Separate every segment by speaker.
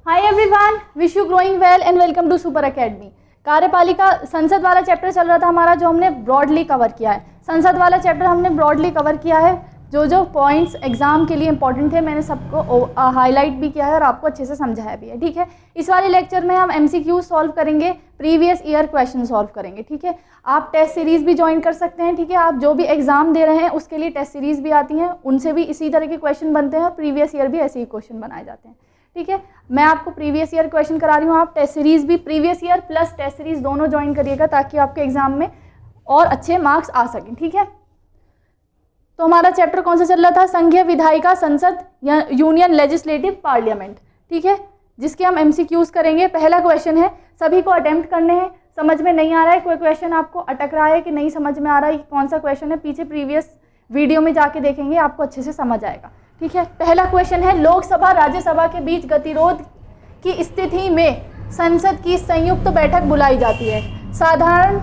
Speaker 1: Hi everyone, wish you growing well and welcome to Super Academy. कार्यपालिका संसद वाला chapter चल रहा था हमारा, जो हमने ब्रॉडली कवर किया है। संसद वाला चैप्टर हमने ब्रॉडली कवर किया है। जो जो पॉइंट्स एग्जाम के लिए इंपॉर्टेंट थे मैंने सबको हाईलाइट भी किया है और आपको अच्छे से समझाया भी है। ठीक है, इस वाले लेक्चर में हम MCQ सॉल्व करेंगे, प्रीवियस ईयर क्वेश्चन सॉल्व करेंगे। ठीक है, आप टेस्ट सीरीज़ भी ज्वाइन कर सकते हैं। ठीक है, आप जो भी एग्जाम दे रहे हैं उसके लिए टेस्ट सीरीज़ भी आती हैं, उनसे भी इसी तरह के क्वेश्चन बनते हैं और प्रीवियस ईयर भी ऐसे ही क्वेश्चन बनाए जाते हैं। ठीक है, मैं आपको प्रीवियस ईयर क्वेश्चन करा रही हूँ, आप टेस्ट सीरीज़ भी previous year plus test series दोनों ज्वाइन करिएगा ताकि आपके एग्जाम में और अच्छे मार्क्स आ सकें। ठीक है, तो हमारा चैप्टर कौन सा चल रहा था? संघीय विधायिका संसद या यूनियन लेजिस्लेटिव पार्लियामेंट। ठीक है, जिसके हम MCQs करेंगे। पहला क्वेश्चन है, सभी को अटेम्प्ट करने हैं। समझ में नहीं आ रहा है, कोई क्वेश्चन आपको अटक रहा है कि नहीं समझ में आ रहा है कौन सा क्वेश्चन है, पीछे प्रीवियस वीडियो में जाके देखेंगे, आपको अच्छे से समझ आएगा। ठीक है, पहला क्वेश्चन है, लोकसभा राज्यसभा के बीच गतिरोध की स्थिति में संसद की संयुक्त बैठक बुलाई जाती है। साधारण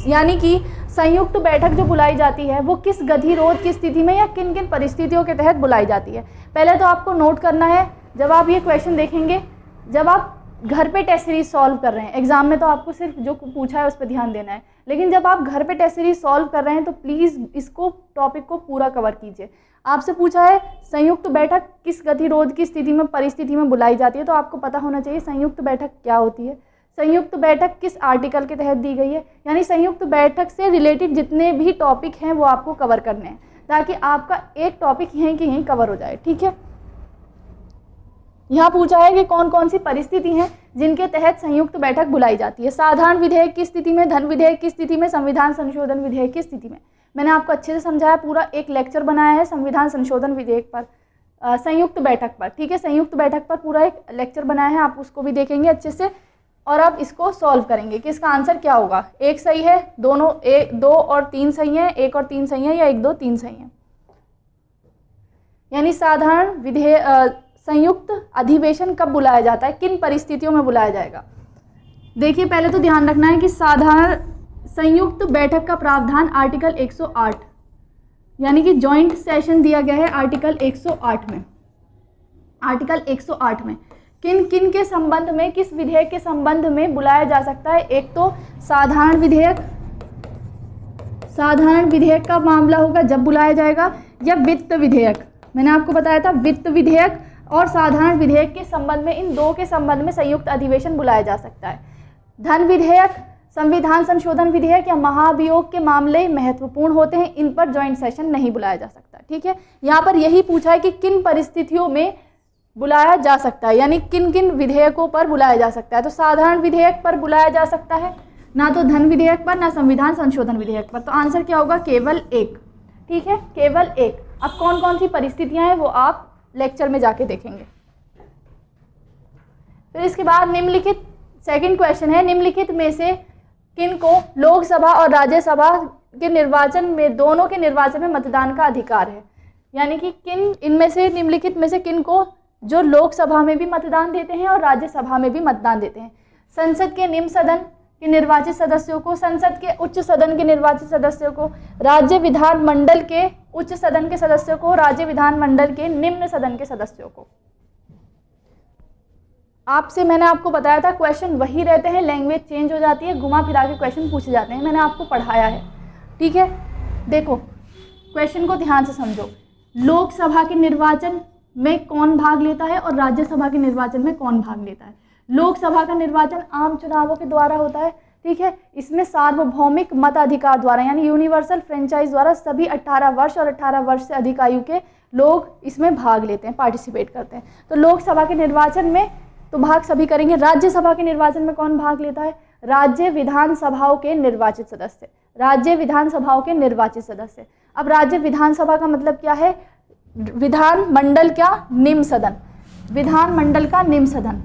Speaker 1: यानी कि संयुक्त बैठक जो बुलाई जाती है वो किस गतिरोध की स्थिति में या किन किन परिस्थितियों के तहत बुलाई जाती है। पहले तो आपको नोट करना है, जब आप ये क्वेश्चन देखेंगे, जब आप घर पे टेस्ट सीरीज सॉल्व कर रहे हैं, एग्जाम में तो आपको सिर्फ जो पूछा है उस पर ध्यान देना है, लेकिन जब आप घर पे टेस्ट सीरीज सॉल्व कर रहे हैं तो प्लीज़ इसको टॉपिक को पूरा कवर कीजिए। आपसे पूछा है संयुक्त बैठक किस गतिरोध की स्थिति में परिस्थिति में बुलाई जाती है, तो आपको पता होना चाहिए संयुक्त बैठक क्या होती है, संयुक्त बैठक किस आर्टिकल के तहत दी गई है। यानी संयुक्त बैठक से रिलेटेड जितने भी टॉपिक हैं वो आपको कवर करने हैं ताकि आपका एक टॉपिक यहीं के यहीं कवर हो जाए। ठीक है, यहाँ पूछा है कि कौन कौन सी परिस्थिति हैं जिनके तहत संयुक्त बैठक बुलाई जाती है। साधारण विधेयक की स्थिति में, धन विधेयक की स्थिति में, संविधान संशोधन विधेयक की स्थिति में। मैंने आपको अच्छे से समझाया, पूरा एक लेक्चर बनाया है संविधान संशोधन विधेयक पर, संयुक्त बैठक पर। ठीक है, संयुक्त बैठक पर पूरा एक लेक्चर बनाया है, आप उसको भी देखेंगे अच्छे से और आप इसको सॉल्व करेंगे कि इसका आंसर क्या होगा। एक सही है, दोनों 2 और 3 सही है, 1 और 3 सही है, या 1 2 3 सही है। यानी साधारण विधेयक संयुक्त अधिवेशन कब बुलाया जाता है, किन परिस्थितियों में बुलाया जाएगा। देखिए, पहले तो ध्यान रखना है कि साधारण संयुक्त बैठक का प्रावधान आर्टिकल 108 यानी कि जॉइंट सेशन दिया गया है आर्टिकल 108 में। आर्टिकल 108 में किन किन के संबंध में, किस विधेयक के संबंध में बुलाया जा सकता है। एक तो साधारण विधेयक, साधारण विधेयक का मामला होगा जब बुलाया जाएगा, या वित्त विधेयक। मैंने आपको बताया था वित्त विधेयक और साधारण विधेयक के संबंध में, इन दो के संबंध में संयुक्त अधिवेशन बुलाया जा सकता है। धन विधेयक, संविधान संशोधन विधेयक या महाभियोग के मामले महत्वपूर्ण होते हैं, इन पर जॉइंट सेशन नहीं बुलाया जा सकता। ठीक है, यहाँ पर यही पूछा है कि किन परिस्थितियों में बुलाया जा सकता है, यानी किन किन विधेयकों पर बुलाया जा सकता है। तो साधारण विधेयक पर बुलाया जा सकता है, ना तो धन विधेयक पर, ना संविधान संशोधन विधेयक पर। तो आंसर क्या होगा? केवल एक। ठीक है, केवल एक। अब कौन कौन सी परिस्थितियां हैं वो आप लेक्चर में जाके देखेंगे। फिर इसके बाद निम्नलिखित, सेकंड क्वेश्चन है, निम्नलिखित में से किन को लोकसभा और राज्यसभा के निर्वाचन में, दोनों के निर्वाचन में मतदान का अधिकार है। यानी कि किन इनमें से, निम्नलिखित में से किन को, जो लोकसभा में भी मतदान देते हैं और राज्यसभा में भी मतदान देते हैं। संसद के निम्न सदन के निर्वाचित सदस्यों को, संसद के उच्च सदन के निर्वाचित सदस्यों को, राज्य विधान मंडल के उच्च सदन के सदस्यों को, राज्य विधान मंडल के निम्न सदन के सदस्यों को। आपसे मैंने आपको बताया था क्वेश्चन वही रहते हैं, लैंग्वेज चेंज हो जाती है, घुमा फिरा के क्वेश्चन पूछे जाते हैं, मैंने आपको पढ़ाया है। ठीक है, देखो क्वेश्चन को ध्यान से समझो। लोकसभा के निर्वाचन में कौन भाग लेता है और राज्यसभा के निर्वाचन में कौन भाग लेता है। लोकसभा का निर्वाचन आम चुनावों के द्वारा होता है। ठीक है, इसमें सार्वभौमिक मताधिकार द्वारा यानी यूनिवर्सल फ्रेंचाइज द्वारा सभी 18 वर्ष और 18 वर्ष से अधिक आयु के लोग इसमें भाग लेते हैं, पार्टिसिपेट करते हैं। तो लोकसभा के निर्वाचन में तो भाग सभी करेंगे। राज्यसभा के निर्वाचन में कौन भाग लेता है? राज्य विधानसभाओं के निर्वाचित सदस्य, राज्य विधानसभाओं के निर्वाचित सदस्य। अब राज्य विधानसभा का मतलब क्या है? विधान मंडल क्या? निम्न सदन, विधान मंडल का निम्न सदन।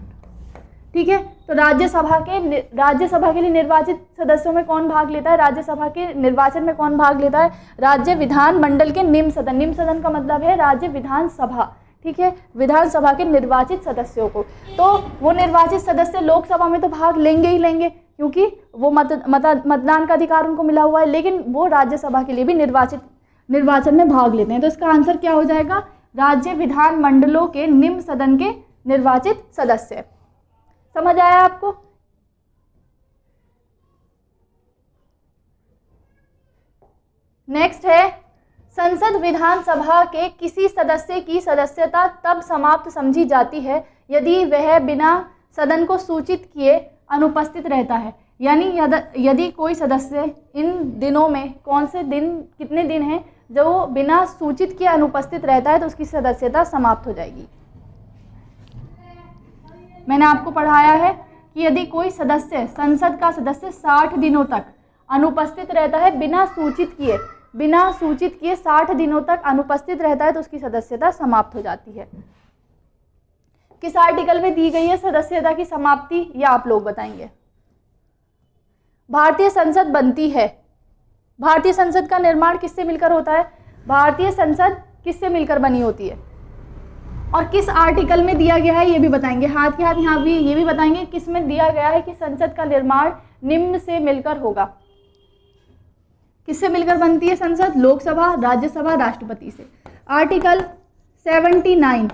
Speaker 1: ठीक है, तो राज्यसभा के लिए निर्वाचित सदस्यों में कौन भाग लेता है? राज्यसभा के निर्वाचन में कौन भाग लेता है? राज्य विधान मंडल के निम्न सदन। निम्न सदन का मतलब है राज्य विधानसभा। ठीक है, विधानसभा के निर्वाचित सदस्यों को। तो वो निर्वाचित सदस्य लोकसभा में तो भाग लेंगे ही लेंगे क्योंकि वो मतदान का अधिकार उनको मिला हुआ है, लेकिन वो राज्यसभा के लिए भी निर्वाचन में भाग लेते हैं। तो इसका आंसर क्या हो जाएगा? राज्य विधान मंडलों के निम्न सदन के निर्वाचित सदस्य। समझ आया आपको? नेक्स्ट है, संसद विधानसभा के किसी सदस्य की सदस्यता तब समाप्त समझी जाती है यदि वह बिना सदन को सूचित किए अनुपस्थित रहता है। यानी यदि कोई सदस्य इन दिनों में, कौन से दिन, कितने दिन हैं जो वो बिना सूचित किए अनुपस्थित रहता है तो उसकी सदस्यता समाप्त हो जाएगी। मैंने आपको पढ़ाया है कि यदि कोई सदस्य, संसद का सदस्य 60 दिनों तक अनुपस्थित रहता है, बिना सूचित किए 60 दिनों तक अनुपस्थित रहता है तो उसकी सदस्यता समाप्त हो जाती है। किस आर्टिकल में दी गई है सदस्यता की समाप्ति, या आप लोग बताएंगे? भारतीय संसद बनती है। भारतीय संसद का निर्माण किससे मिलकर होता है? भारतीय संसद किससे मिलकर बनी होती है? और किस आर्टिकल में दिया गया है ये भी बताएंगे। हाथ के हाथ यहाँ भी ये भी बताएंगे किस में दिया गया है कि संसद का निर्माण निम्न से मिलकर होगा। किससे मिलकर बनती है संसद? लोकसभा, राज्यसभा, राष्ट्रपति से। आर्टिकल 79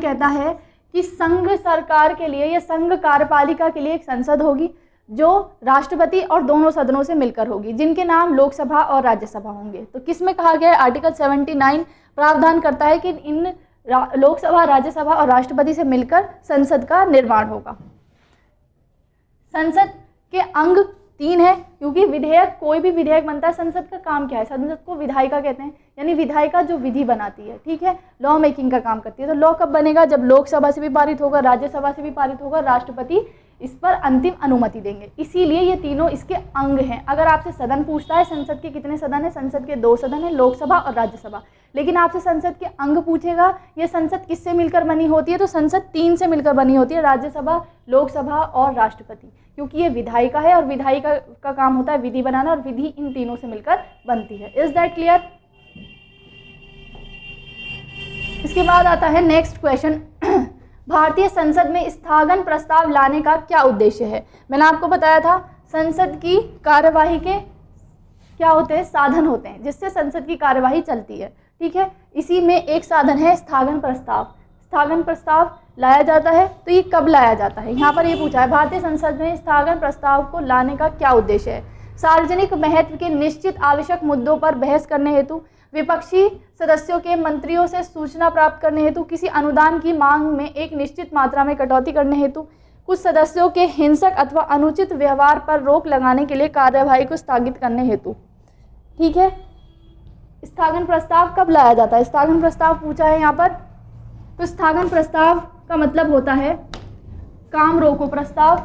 Speaker 1: कहता है कि संघ सरकार के लिए या संघ कार्यपालिका के लिए एक संसद होगी जो राष्ट्रपति और दोनों सदनों से मिलकर होगी, जिनके नाम लोकसभा और राज्यसभा होंगे। तो किस में कहा गया है? आर्टिकल 79 प्रावधान करता है कि इन लोकसभा, राज्यसभा और राष्ट्रपति से मिलकर संसद का निर्माण होगा। संसद के अंग 3 है, क्योंकि विधेयक, कोई भी विधेयक बनता है, संसद का काम क्या है? संसद को विधायिका कहते हैं, यानी विधायिका जो विधि बनाती है, ठीक है, लॉ मेकिंग का काम करती है। तो लॉ कब बनेगा? जब लोकसभा से भी पारित होगा, राज्यसभा से भी पारित होगा, राष्ट्रपति इस पर अंतिम अनुमति देंगे। इसीलिए ये तीनों इसके अंग हैं। अगर आपसे सदन पूछता है संसद के कितने सदन है, संसद के 2 सदन है, लोकसभा और राज्यसभा। लेकिन आपसे संसद के अंग पूछेगा, ये संसद किससे मिलकर बनी होती है, तो संसद 3 से मिलकर बनी होती है, राज्यसभा, लोकसभा और राष्ट्रपति, क्योंकि ये विधायिका है और विधायिका का काम होता है विधि बनाना, और विधि इन तीनों से मिलकर बनती है। Is that clear? इसके बाद आता है नेक्स्ट क्वेश्चन, भारतीय संसद में स्थगन प्रस्ताव लाने का क्या उद्देश्य है? मैंने आपको बताया था संसद की कार्यवाही के क्या होते हैं? साधन होते हैं जिससे संसद की कार्यवाही चलती है, ठीक है। इसी में एक साधन है स्थगन प्रस्ताव। स्थगन प्रस्ताव लाया जाता है, तो ये कब लाया जाता है? यहाँ पर ये पूछा है, भारतीय संसद में स्थगन प्रस्ताव को लाने का क्या उद्देश्य है? सार्वजनिक महत्व के निश्चित आवश्यक मुद्दों पर बहस करने हेतु, विपक्षी सदस्यों के मंत्रियों से सूचना प्राप्त करने हेतु, किसी अनुदान की मांग में एक निश्चित मात्रा में कटौती करने हेतु, कुछ सदस्यों के हिंसक अथवा अनुचित व्यवहार पर रोक लगाने के लिए कार्यवाही को स्थगित करने हेतु, ठीक है। स्थगन प्रस्ताव कब लाया जाता है? स्थगन प्रस्ताव पूछा है यहाँ पर। तो स्थगन प्रस्ताव का मतलब होता है काम रोको प्रस्ताव,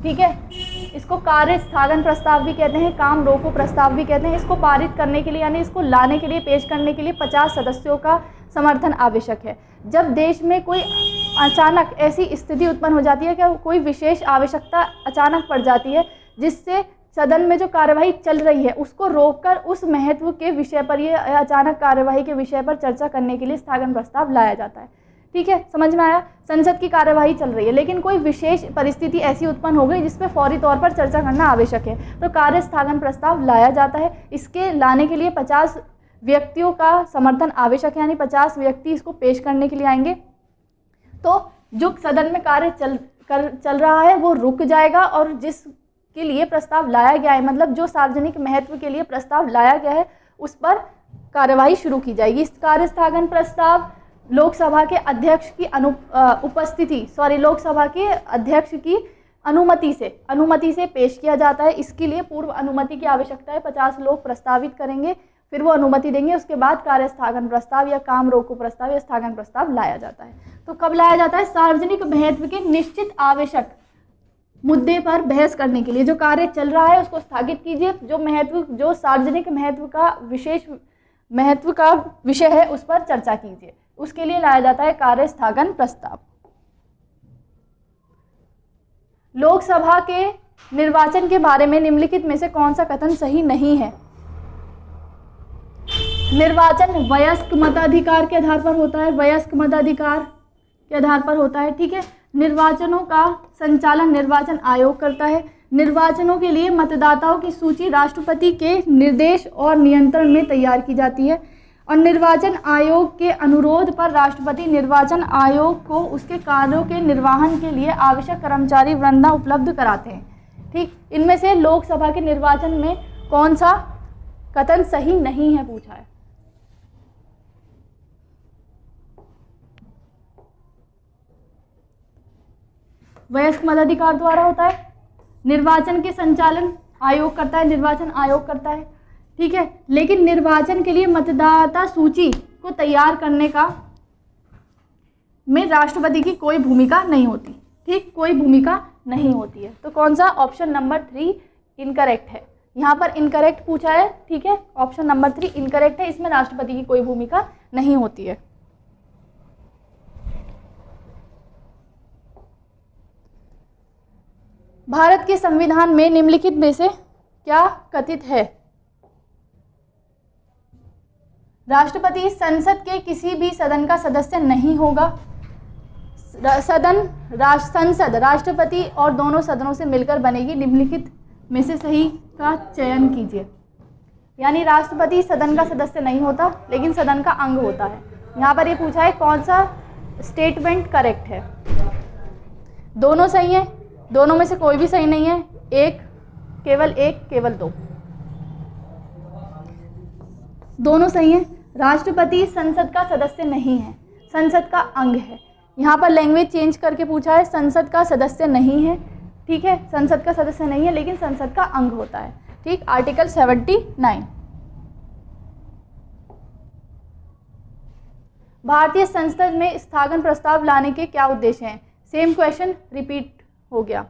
Speaker 1: ठीक है। इसको कार्य स्थगन प्रस्ताव भी कहते हैं, काम रोको प्रस्ताव भी कहते हैं। इसको पारित करने के लिए, यानी इसको लाने के लिए, पेश करने के लिए 50 सदस्यों का समर्थन आवश्यक है। जब देश में कोई अचानक ऐसी स्थिति उत्पन्न हो जाती है कि कोई विशेष आवश्यकता अचानक पड़ जाती है जिससे सदन में जो कार्यवाही चल रही है उसको रोककर उस महत्व के विषय पर, ये अचानक कार्यवाही के विषय पर चर्चा करने के लिए स्थगन प्रस्ताव लाया जाता है, ठीक है। समझ में आया? संसद की कार्यवाही चल रही है लेकिन कोई विशेष परिस्थिति ऐसी उत्पन्न हो गई जिस पे फौरी तौर पर चर्चा करना आवश्यक है, तो कार्य स्थगन प्रस्ताव लाया जाता है। इसके लाने के लिए 50 व्यक्तियों का समर्थन आवश्यक है, यानी 50 व्यक्ति इसको पेश करने के लिए आएंगे। तो जो सदन में कार्य चल रहा है वो रुक जाएगा, और जिसके लिए प्रस्ताव लाया गया है, मतलब जो सार्वजनिक महत्व के लिए प्रस्ताव लाया गया है, उस पर कार्यवाही शुरू की जाएगी। इस कार्य स्थगन प्रस्ताव लोकसभा के अध्यक्ष की लोकसभा के अध्यक्ष की अनुमति से पेश किया जाता है। इसके लिए पूर्व अनुमति की आवश्यकता है। 50 लोग प्रस्तावित करेंगे, फिर वो अनुमति देंगे, उसके बाद कार्य स्थगन प्रस्ताव या काम रोको प्रस्ताव या स्थगन प्रस्ताव लाया जाता है। तो कब लाया जाता है? सार्वजनिक महत्व के निश्चित आवश्यक मुद्दे पर बहस करने के लिए। जो कार्य चल रहा है उसको स्थगित कीजिए, जो सार्वजनिक महत्व का विषय है उस पर चर्चा कीजिए, उसके लिए लाया जाता है कार्य स्थगन प्रस्ताव। लोकसभा के निर्वाचन के बारे में निम्नलिखित में से कौन सा कथन सही नहीं है? निर्वाचन वयस्क मताधिकार के आधार पर होता है, वयस्क मताधिकार के आधार पर होता है, ठीक है। निर्वाचनों का संचालन निर्वाचन आयोग करता है। निर्वाचनों के लिए मतदाताओं की सूची राष्ट्रपति के निर्देश और नियंत्रण में तैयार की जाती है। और निर्वाचन आयोग के अनुरोध पर राष्ट्रपति निर्वाचन आयोग को उसके कार्यों के निर्वहन के लिए आवश्यक कर्मचारी वृंदा उपलब्ध कराते हैं। ठीक, इनमें से लोकसभा के निर्वाचन में कौन सा कथन सही नहीं है पूछा है। वयस्क मताधिकार द्वारा होता है, निर्वाचन के संचालन आयोग करता है, निर्वाचन आयोग करता है। ठीक है, लेकिन निर्वाचन के लिए मतदाता सूची को तैयार करने का में राष्ट्रपति की कोई भूमिका नहीं होती। ठीक, कोई भूमिका नहीं होती है। तो कौन सा? ऑप्शन नंबर 3 इनकरेक्ट है। यहाँ पर इनकरेक्ट पूछा है। ठीक है, ऑप्शन नंबर 3 इनकरेक्ट है, इसमें राष्ट्रपति की कोई भूमिका नहीं होती है। भारत के संविधान में निम्नलिखित में से क्या कथित है? राष्ट्रपति संसद के किसी भी सदन का सदस्य नहीं होगा। संसद राष्ट्रपति और दोनों सदनों से मिलकर बनेगी। निम्नलिखित में से सही का चयन कीजिए। यानी राष्ट्रपति सदन का सदस्य नहीं होता, लेकिन सदन का अंग होता है। यहाँ पर ये पूछा है कौन सा स्टेटमेंट करेक्ट है। दोनों सही है, दोनों में से कोई भी सही नहीं है। एक, केवल दो, दोनों सही है। राष्ट्रपति संसद का सदस्य नहीं है, संसद का अंग है। यहाँ पर लैंग्वेज चेंज करके पूछा है, संसद का सदस्य नहीं है। ठीक है, संसद का सदस्य नहीं है, लेकिन संसद का अंग होता है। ठीक, आर्टिकल 79। भारतीय संसद में स्थगन प्रस्ताव लाने के क्या उद्देश्य हैं? सेम क्वेश्चन रिपीट हो गया।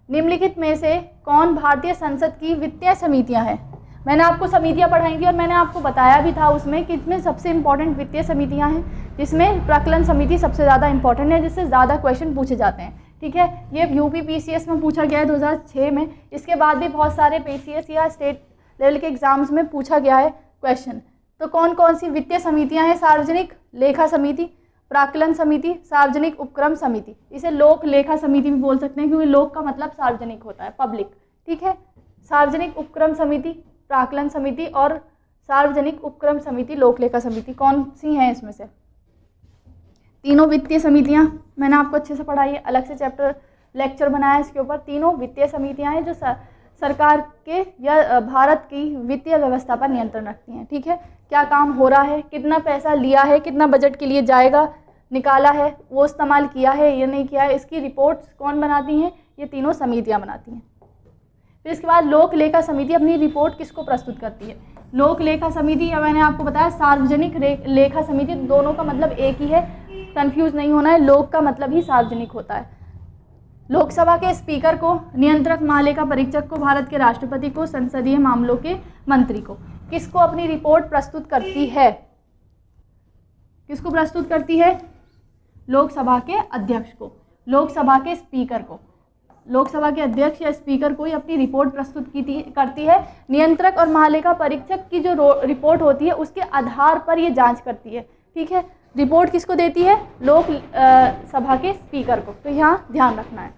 Speaker 1: निम्नलिखित में से कौन भारतीय संसद की वित्तीय समितियां हैं? मैंने आपको समितियां पढ़ाई थी और मैंने आपको बताया भी था उसमें कि इसमें सबसे इंपॉर्टेंट वित्तीय समितियां हैं, जिसमें प्राक्कलन समिति सबसे ज़्यादा इंपॉर्टेंट है, जिससे ज़्यादा क्वेश्चन पूछे जाते हैं। ठीक है, ये यूपी पीसीएस में पूछा गया है 2006 में। इसके बाद भी बहुत सारे पीसीएस या स्टेट लेवल के एग्जाम्स में पूछा गया है क्वेश्चन। तो कौन कौन सी वित्तीय समितियाँ हैं? सार्वजनिक लेखा समिति, प्राक्कलन समिति, सार्वजनिक उपक्रम समिति। इसे लोक लेखा समिति भी बोल सकते हैं, क्योंकि लोक का मतलब सार्वजनिक होता है, पब्लिक। ठीक है, सार्वजनिक उपक्रम समिति, प्राक्कलन समिति और सार्वजनिक उपक्रम समिति, लोक लेखा समिति कौन सी हैं इसमें से? तीनों वित्तीय समितियां मैंने आपको अच्छे से पढ़ाई है, अलग से चैप्टर लेक्चर बनाया इसके ऊपर। तीनों वित्तीय समितियां हैं जो सरकार के या भारत की वित्तीय व्यवस्था पर नियंत्रण रखती हैं। ठीक है, क्या काम हो रहा है, कितना पैसा लिया है, कितना बजट के लिए जाएगा, निकाला है, वो इस्तेमाल किया है या नहीं किया है, इसकी रिपोर्ट्स कौन बनाती हैं? ये तीनों समितियां बनाती हैं। फिर इसके बाद लोक लेखा समिति अपनी रिपोर्ट किसको प्रस्तुत करती है? लोक लेखा समिति, या मैंने आपको बताया सार्वजनिक लेखा समिति, दोनों का मतलब एक ही है, कंफ्यूज नहीं होना है। लोक का मतलब ही सार्वजनिक होता है। लोकसभा के स्पीकर को, नियंत्रक महालेखा परीक्षक को, भारत के राष्ट्रपति को, संसदीय मामलों के मंत्री को। किसको अपनी रिपोर्ट प्रस्तुत करती है? किसको प्रस्तुत करती है? लोकसभा के अध्यक्ष को, लोकसभा के स्पीकर को। लोकसभा के अध्यक्ष या स्पीकर को ही अपनी रिपोर्ट प्रस्तुत करती है। नियंत्रक और महालेखा परीक्षक की जो रिपोर्ट होती है उसके आधार पर ये जांच करती है। ठीक है, रिपोर्ट किसको देती है? लोक सभा के स्पीकर को। तो यहाँ ध्यान रखना है।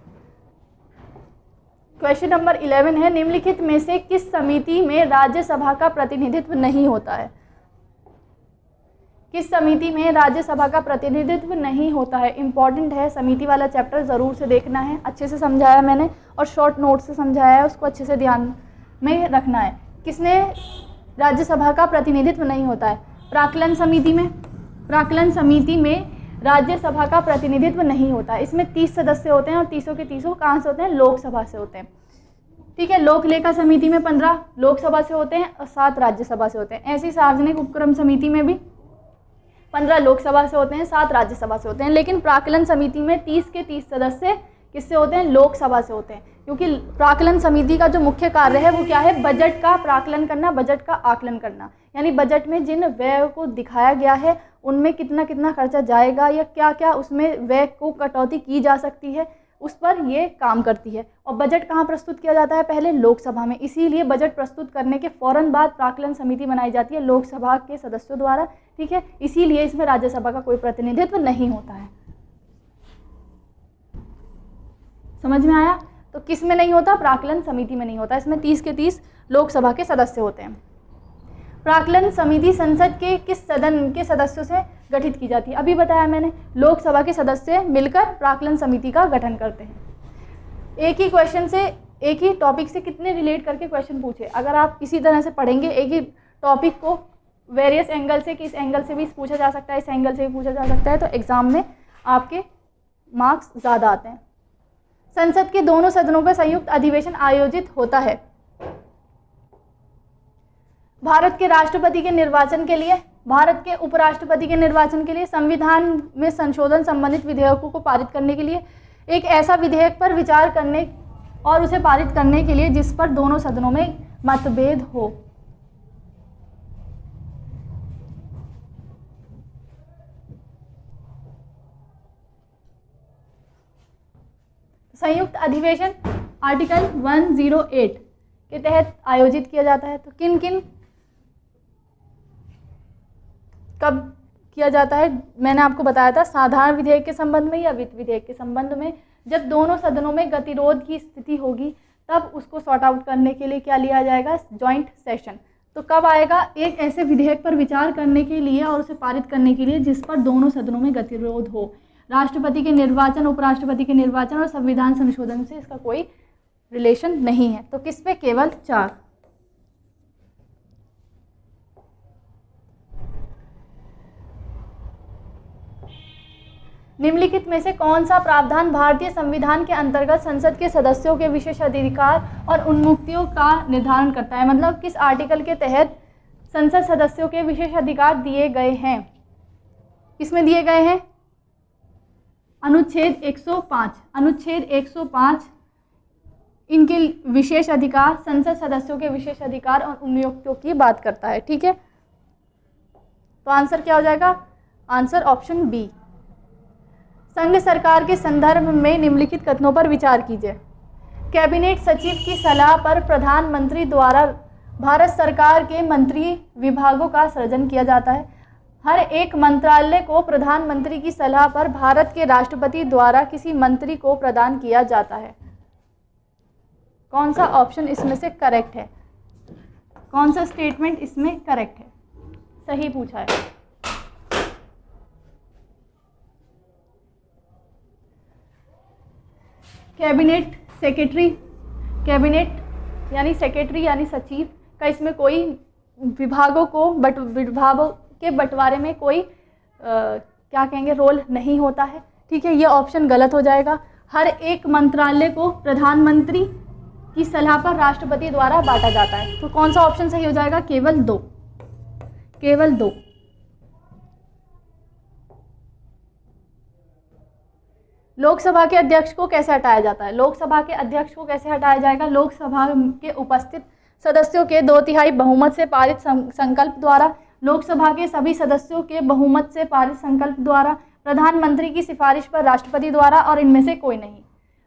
Speaker 1: क्वेश्चन नंबर 11 है, निम्नलिखित में से किस समिति में राज्यसभा का प्रतिनिधित्व नहीं होता है? किस समिति में राज्यसभा का प्रतिनिधित्व नहीं होता है? इंपॉर्टेंट है, समिति वाला चैप्टर ज़रूर से देखना है। अच्छे से समझाया मैंने और शॉर्ट नोट से समझाया है, उसको अच्छे से ध्यान में रखना है। किसने राज्यसभा का प्रतिनिधित्व नहीं होता है? प्राक्कलन समिति में। प्राक्कलन समिति में राज्यसभा का प्रतिनिधित्व नहीं होता है। इसमें 30 सदस्य होते हैं और 30 के 30 कहाँ से होते हैं? लोकसभा से होते हैं। ठीक है, लोक लेखा समिति में 15 लोकसभा से होते हैं और 7 राज्यसभा से होते हैं। ऐसी सार्वजनिक उपक्रम समिति में भी 15 लोकसभा से होते हैं, 7 राज्यसभा से होते हैं। लेकिन प्राक्कलन समिति में 30 के 30 सदस्य किससे होते हैं? लोकसभा से होते हैं। क्योंकि प्राक्कलन समिति का जो मुख्य कार्य है वो क्या है? बजट का प्राक्कलन करना, बजट का आकलन करना। यानी बजट में जिन व्यय को दिखाया गया है उनमें कितना कितना खर्चा जाएगा या क्या क्या उसमें व्यय को कटौती की जा सकती है, उस पर ये काम करती है। और बजट कहाँ प्रस्तुत किया जाता है? पहले लोकसभा में। इसीलिए बजट प्रस्तुत करने के फ़ौरन बाद प्राक्कलन समिति बनाई जाती है लोकसभा के सदस्यों द्वारा। ठीक है, इसीलिए इसमें राज्यसभा का कोई प्रतिनिधित्व नहीं होता है। समझ में आया? तो किस में नहीं होता? प्राक्कलन समिति में नहीं होता। इसमें 30 के 30 लोकसभा के सदस्य होते हैं। प्राक्कलन समिति संसद के किस सदन के सदस्यों से गठित की जाती है? अभी बताया मैंने, लोकसभा के सदस्य मिलकर प्राक्कलन समिति का गठन करते हैं। एक ही क्वेश्चन से, एक ही टॉपिक से कितने रिलेट करके क्वेश्चन पूछे, अगर आप इसी तरह से पढ़ेंगे एक ही टॉपिक को वेरियस एंगल से कि इस एंगल से भी पूछा जा सकता है, इस एंगल से भी पूछा जा सकता है, तो एग्जाम में आपके मार्क्स ज़्यादा आते हैं। संसद के दोनों सदनों का संयुक्त अधिवेशन आयोजित होता है। भारत के राष्ट्रपति के निर्वाचन के लिए, भारत के उपराष्ट्रपति के निर्वाचन के लिए, संविधान में संशोधन संबंधित विधेयकों को पारित करने के लिए, एक ऐसा विधेयक पर विचार करने और उसे पारित करने के लिए जिस पर दोनों सदनों में मतभेद हो। संयुक्त अधिवेशन आर्टिकल 108 के तहत आयोजित किया जाता है। तो किन किन कब किया जाता है? मैंने आपको बताया था, साधारण विधेयक के संबंध में या वित्त विधेयक के संबंध में। जब दोनों सदनों में गतिरोध की स्थिति होगी तब उसको सॉर्ट आउट करने के लिए क्या लिया जाएगा? Joint session. तो कब आएगा? एक ऐसे विधेयक पर विचार करने के लिए और उसे पारित करने के लिए जिस पर दोनों सदनों में गतिरोध हो। राष्ट्रपति के निर्वाचन, उपराष्ट्रपति के निर्वाचन और संविधान संशोधन से इसका कोई रिलेशन नहीं है। तो किस पे? केवल 4। निम्नलिखित में से कौन सा प्रावधान भारतीय संविधान के अंतर्गत संसद के सदस्यों के विशेष अधिकार और उन्मुक्तियों का निर्धारण करता है? मतलब किस आर्टिकल के तहत संसद सदस्यों के विशेष अधिकार दिए गए हैं? किसमें दिए गए हैं? अनुच्छेद 105। अनुच्छेद 105 इनके विशेष अधिकार, संसद सदस्यों के विशेष अधिकार और उन्मुक्तियों की बात करता है। ठीक है, तो आंसर क्या हो जाएगा? Answer option b. संघ सरकार के संदर्भ में निम्नलिखित कथनों पर विचार कीजिए। कैबिनेट सचिव की सलाह पर प्रधानमंत्री द्वारा भारत सरकार के मंत्री विभागों का सृजन किया जाता है। हर एक मंत्रालय को प्रधानमंत्री की सलाह पर भारत के राष्ट्रपति द्वारा किसी मंत्री को प्रदान किया जाता है। कौन सा ऑप्शन इसमें से करेक्ट है? कौन सा स्टेटमेंट इसमें करेक्ट है? सही पूछा है। कैबिनेट सेक्रेटरी, कैबिनेट यानी सेक्रेटरी यानी सचिव का इसमें कोई विभागों को विभागों के बंटवारे में कोई क्या कहेंगे रोल नहीं होता है। ठीक है, ये ऑप्शन गलत हो जाएगा। हर एक मंत्रालय को प्रधानमंत्री की सलाह पर राष्ट्रपति द्वारा बांटा जाता है। तो कौन सा ऑप्शन सही हो जाएगा? केवल 2। केवल 2। लोकसभा के अध्यक्ष को कैसे हटाया जाता है? लोकसभा के अध्यक्ष को कैसे हटाया जाएगा? लोकसभा के उपस्थित सदस्यों के 2/3 बहुमत से पारित संकल्प द्वारा, लोकसभा के सभी सदस्यों के बहुमत से पारित संकल्प द्वारा, प्रधानमंत्री की सिफारिश पर राष्ट्रपति द्वारा और इनमें से कोई नहीं।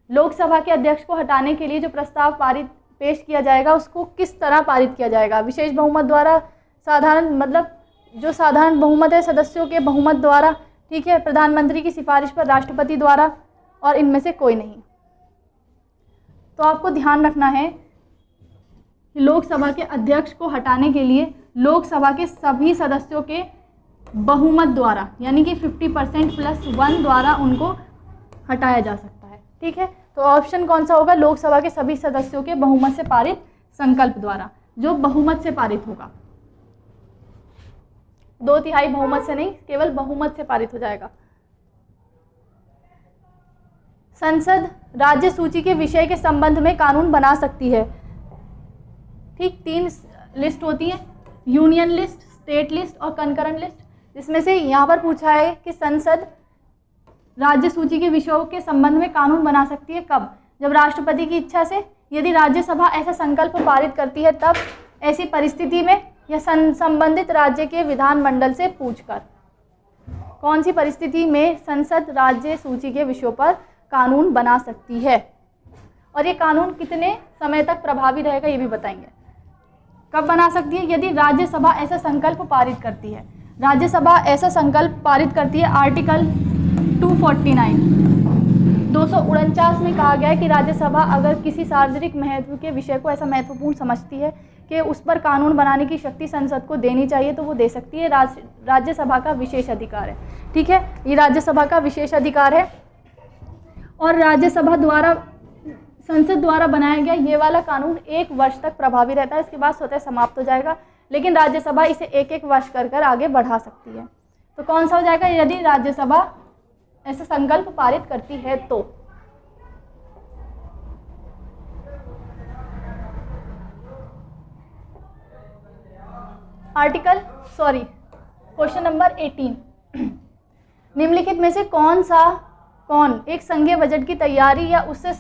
Speaker 1: लोकसभा के अध्यक्ष को हटाने के लिए जो प्रस्ताव पेश किया जाएगा उसको किस तरह पारित किया जाएगा? विशेष बहुमत द्वारा, साधारण, मतलब जो साधारण बहुमत है सदस्यों के बहुमत द्वारा, ठीक है, प्रधानमंत्री की सिफारिश पर राष्ट्रपति द्वारा और इनमें से कोई नहीं। तो आपको ध्यान रखना है कि लोकसभा के अध्यक्ष को हटाने के लिए लोकसभा के सभी सदस्यों के बहुमत द्वारा यानी कि 50% + 1 द्वारा उनको हटाया जा सकता है। ठीक है, तो ऑप्शन कौन सा होगा? लोकसभा के सभी सदस्यों के बहुमत से पारित संकल्प द्वारा, जो बहुमत से पारित होगा। 2/3 बहुमत से नहीं, केवल बहुमत से पारित हो जाएगा। संसद राज्य सूची के विषय के संबंध में कानून बना सकती है। ठीक, 3 लिस्ट होती है, यूनियन लिस्ट, स्टेट लिस्ट और कंकरेंट लिस्ट, जिसमें से यहाँ पर पूछा है कि संसद राज्य सूची के विषयों के संबंध में कानून बना सकती है। कब? जब राष्ट्रपति की इच्छा से, यदि राज्यसभा ऐसा संकल्प पारित करती है तब, ऐसी परिस्थिति में, या संबंधित राज्य के विधानमंडल से पूछकर। कौन सी परिस्थिति में संसद राज्य सूची के विषयों पर कानून बना सकती है? और ये कानून कितने समय तक प्रभावी रहेगा ये भी बताएंगे। कब बना सकती है? यदि राज्यसभा ऐसा संकल्प पारित करती है। राज्यसभा ऐसा संकल्प पारित करती है। आर्टिकल 249 में कहा गया है कि राज्यसभा अगर किसी सार्वजनिक महत्व के विषय को ऐसा महत्वपूर्ण समझती है कि उस पर कानून बनाने की शक्ति संसद को देनी चाहिए तो वो दे सकती है। राज्यसभा का विशेष अधिकार है, ठीक है, ये राज्यसभा का विशेष अधिकार है। और राज्यसभा द्वारा, संसद द्वारा बनाया गया ये वाला कानून 1 वर्ष तक प्रभावी रहता है, इसके बाद स्वतः समाप्त हो जाएगा, लेकिन राज्यसभा इसे 1-1 वर्ष कर आगे बढ़ा सकती है। तो कौन सा हो जाएगा, यदि राज्यसभा ऐसा संकल्प पारित करती है तो। क्वेश्चन नंबर 18, निम्नलिखित में से कौन एक संघीय बजट की तैयारी या उसके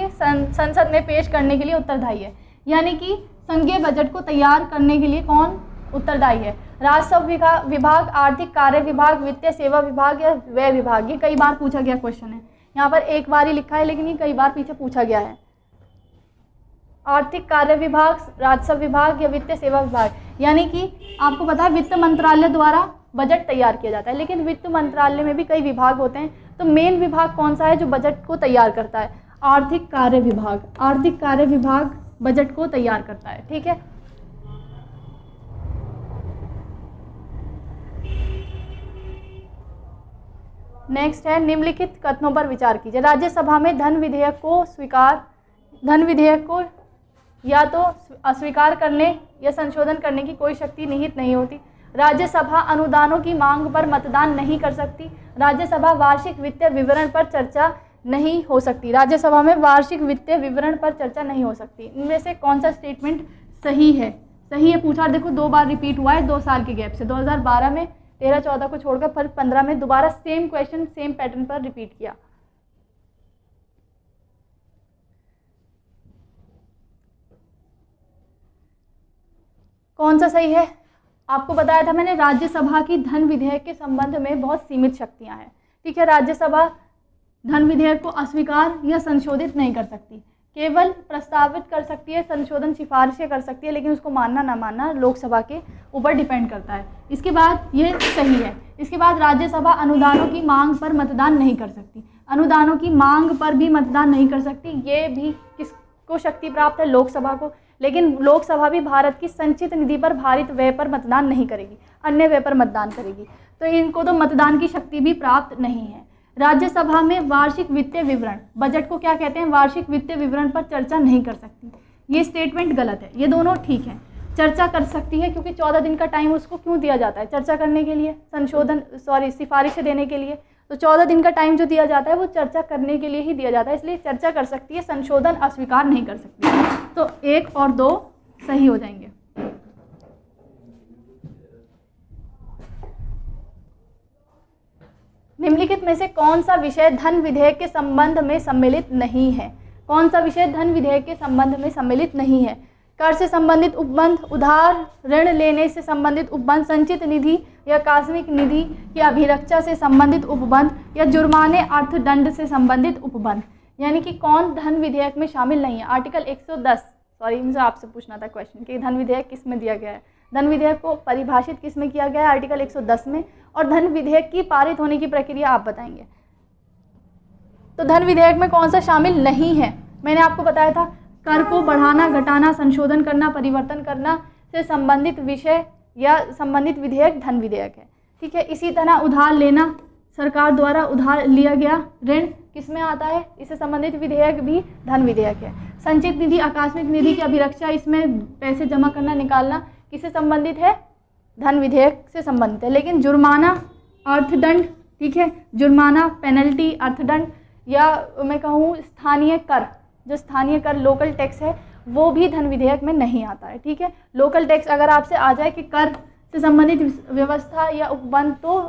Speaker 1: संसद में पेश करने के लिए उत्तरदायी है। यानी कि संघीय बजट को तैयार करने के लिए कौन उत्तरदायी है। राजस्व विभाग, आर्थिक कार्य विभाग, वित्तीय सेवा विभाग या व्यय विभाग। ये कई बार पूछा गया क्वेश्चन है, यहाँ पर एक बार ही लिखा है लेकिन ये कई बार पीछे पूछा गया है। आर्थिक कार्य विभाग, राजस्व विभाग या वित्तीय सेवा विभाग। यानी कि आपको पता है वित्त मंत्रालय द्वारा बजट तैयार किया जाता है, लेकिन वित्त मंत्रालय में भी कई विभाग होते हैं, तो मेन विभाग कौन सा है जो बजट को तैयार करता है, आर्थिक कार्य विभाग। आर्थिक कार्य विभाग बजट को तैयार करता है, ठीक है। नेक्स्ट है, निम्नलिखित कथनों पर विचार कीजिए। राज्यसभा में धन विधेयक को या तो अस्वीकार करने या संशोधन करने की कोई शक्ति निहित नहीं होती। राज्यसभा अनुदानों की मांग पर मतदान नहीं कर सकती। राज्यसभा वार्षिक वित्तीय विवरण पर चर्चा नहीं हो सकती। राज्यसभा में वार्षिक वित्तीय विवरण पर चर्चा नहीं हो सकती। इनमें से कौन सा स्टेटमेंट सही है? सही है पूछा, देखो 2 बार रिपीट हुआ है 2 साल के गैप से। 2012 में 13-14 को छोड़कर फिर 15 में दोबारा सेम क्वेश्चन सेम पैटर्न पर रिपीट किया। कौन सा सही है? आपको बताया था मैंने, राज्यसभा की धन विधेयक के संबंध में बहुत सीमित शक्तियां हैं, ठीक है। राज्यसभा धन विधेयक को अस्वीकार या संशोधित नहीं कर सकती, केवल प्रस्तावित कर सकती है, संशोधन सिफारिशें कर सकती है, लेकिन उसको मानना ना मानना लोकसभा के ऊपर डिपेंड करता है। इसके बाद ये सही है। इसके बाद राज्यसभा अनुदानों की मांग पर मतदान नहीं कर सकती। अनुदानों की मांग पर भी मतदान नहीं कर सकती। ये भी किसको शक्ति प्राप्त है? लोकसभा को। लेकिन लोकसभा भी भारत की संचित निधि पर भारित व्यय पर मतदान नहीं करेगी, अन्य व्यय पर मतदान करेगी, तो इनको तो मतदान की शक्ति भी प्राप्त नहीं है। राज्यसभा में वार्षिक वित्तीय विवरण, बजट को क्या कहते हैं? वार्षिक वित्तीय विवरण पर चर्चा नहीं कर सकती। ये स्टेटमेंट गलत है, ये दोनों ठीक है। चर्चा कर सकती है क्योंकि 14 दिन का टाइम उसको क्यों दिया जाता है? चर्चा करने के लिए, सिफारिशें देने के लिए। तो 14 दिन का टाइम जो दिया जाता है वो चर्चा करने के लिए ही दिया जाता है, इसलिए चर्चा कर सकती है, संशोधन अस्वीकार नहीं कर सकती। तो 1 और 2 सही हो जाएंगे। निम्नलिखित में से कौन सा विषय धन विधेयक के संबंध में सम्मिलित नहीं है? कौन सा विषय धन विधेयक के संबंध में सम्मिलित नहीं है? कर से संबंधित उपबंध, उधार ऋण लेने से संबंधित उपबंध, संचित निधि या आकस्मिक निधि की अभिरक्षा से संबंधित उपबंध या जुर्माने अर्थदंड से संबंधित उपबंध। यानी कि कौन धन विधेयक में शामिल नहीं है? आर्टिकल 110, मुझे आपसे पूछना था क्वेश्चन कि धन विधेयक किस में दिया गया है। धन विधेयक को परिभाषित किस में किया गया है? आर्टिकल 110 में। और धन विधेयक की पारित होने की प्रक्रिया आप बताएंगे। तो धन विधेयक में कौन सा शामिल नहीं है? मैंने आपको बताया था, कर को बढ़ाना, घटाना, संशोधन करना, परिवर्तन करना से संबंधित विषय या संबंधित विधेयक धन विधेयक है, ठीक है। इसी तरह उधार लेना, सरकार द्वारा उधार लिया गया ऋण किस में आता है? इससे संबंधित विधेयक भी धन विधेयक है। संचित निधि, आकस्मिक निधि की अभिरक्षा, इसमें पैसे जमा करना, निकालना किससे संबंधित है? धन विधेयक से संबंधित है। लेकिन जुर्माना, अर्थदंड, ठीक है, जुर्माना, पेनल्टी, अर्थदंड या मैं कहूँ स्थानीय कर, जो स्थानीय कर लोकल टैक्स है, वो भी धन विधेयक में नहीं आता है, ठीक है। लोकल टैक्स अगर आपसे आ जाए कि कर से संबंधित व्यवस्था या उपबंध तो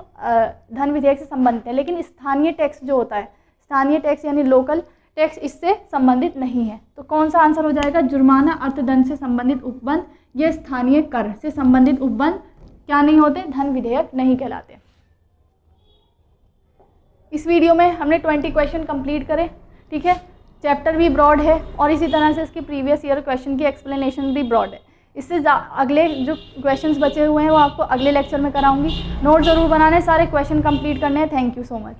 Speaker 1: धन विधेयक से संबंधित है, लेकिन स्थानीय टैक्स जो होता है, स्थानीय टैक्स यानी लोकल टैक्स, इससे संबंधित नहीं है। तो कौन सा आंसर हो जाएगा? जुर्माना, अर्थदंड से संबंधित उपबंध या स्थानीय कर से संबंधित उपबंध क्या नहीं होते? धन विधेयक नहीं कहलाते। इस वीडियो में हमने 20 क्वेश्चन कंप्लीट करे, ठीक है। चैप्टर भी ब्रॉड है और इसी तरह से इसके प्रीवियस ईयर क्वेश्चन की एक्सप्लेनेशन भी ब्रॉड है। इससे अगले जो क्वेश्चंस बचे हुए हैं वो आपको अगले लेक्चर में कराऊंगी। नोट ज़रूर बनाने, सारे क्वेश्चन कंप्लीट करने हैं। Thank you so much.